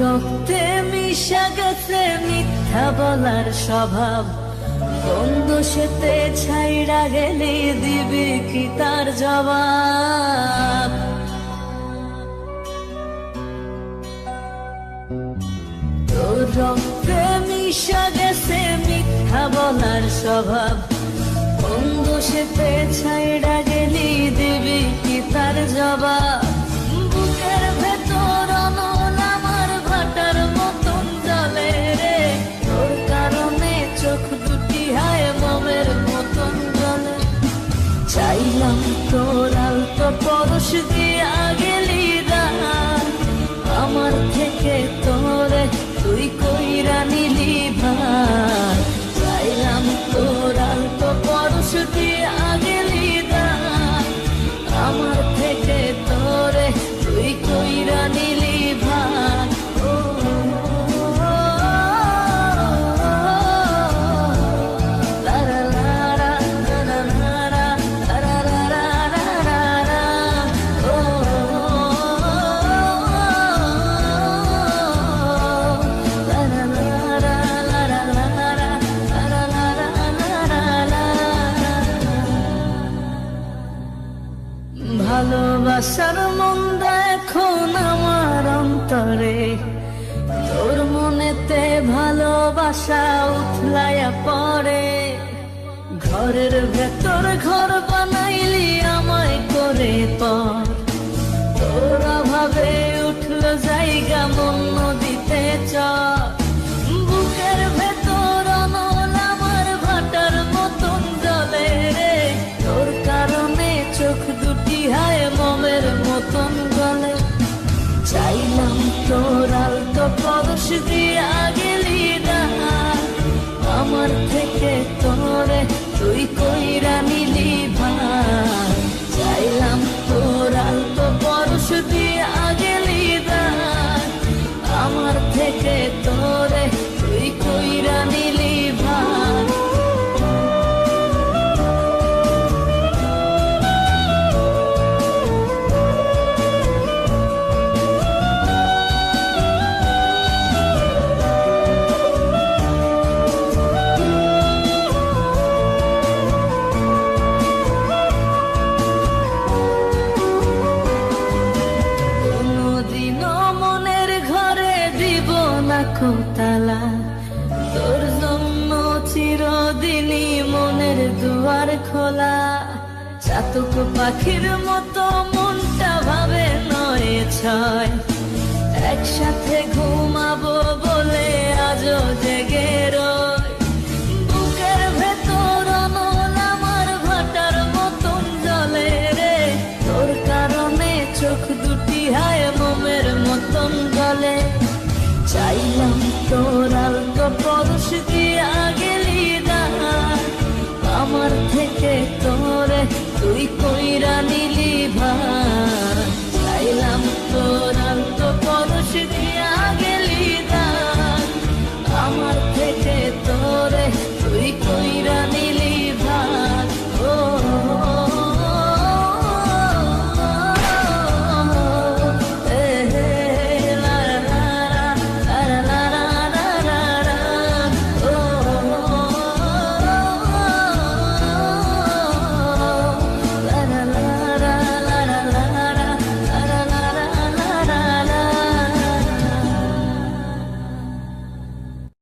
রক্তে মিশা গেছে মিথ্যা বলার স্বভাব, বন্ধ সেতে ছাইড়া গেলে দিবি কি তার জবাব? তোর রক্তে মিশা গেছে মিথ্যা বলার স্বভাব, বন্ধ সেতে ছাইড়া গেলি দিবি কি তার জবাব? বুকের ভেতর অনল আমার ভাটার মতন জলে রে, তোর কারণে চোখ দুটি হায় মোমের মতন জলে। চাইলাম তোর আলতো পরশ দিয়া গেলি দান, আমার থেকে তোরে তুই কইরা নিলি ভাই। চাইলাম তোর আলতো পরশ দিয়া গেলি দান, আমার থেকে তোরে তুই কইরা নিলি ভাই। ভালোবাসার মন্দ এখন আমার অন্তরে, তোর মনেতে ভালোবাসা উথলাইয়া পড়ে। ঘরের ভেতর ঘর বানাইলি আমায় করে পর, তোর অভাবে উঠল জায়গা মন নদীতে চর। বুকের ভেতর অনল আমার ভাটার মতন জলে রে, তোর কারণে চোখ দুটি হায় মোমের মতন গলে। চাইলাম তোর আলতো পরশ দিয়া গেলি দান, আমার থেকে তোরে তুই কইরা নিলি ভাই। চাইলাম তোর আলতো পরশ দিয়া গেলি দান, আমার থেকে তোরে তুই কইরা নিলি ভাই। তালা তোর জন্য চিরদিনই মনের দুয়ার খোলা, চাতক পাখির মতো মনটা ভাবে নয় ছয়। একসাথে ঘুমাবো বলে আজও জেগে রয়, বুকের ভেতর অনল আমার ভাটার মতন জলে রে, তোর কারণে চোখ দুটি হায় মোমের মতন গলে। চাইলাম তোর আলতো পরশ দিয়া গেলি দান, আমার থেকে তোরে তুই কইরা নিলি ভাই।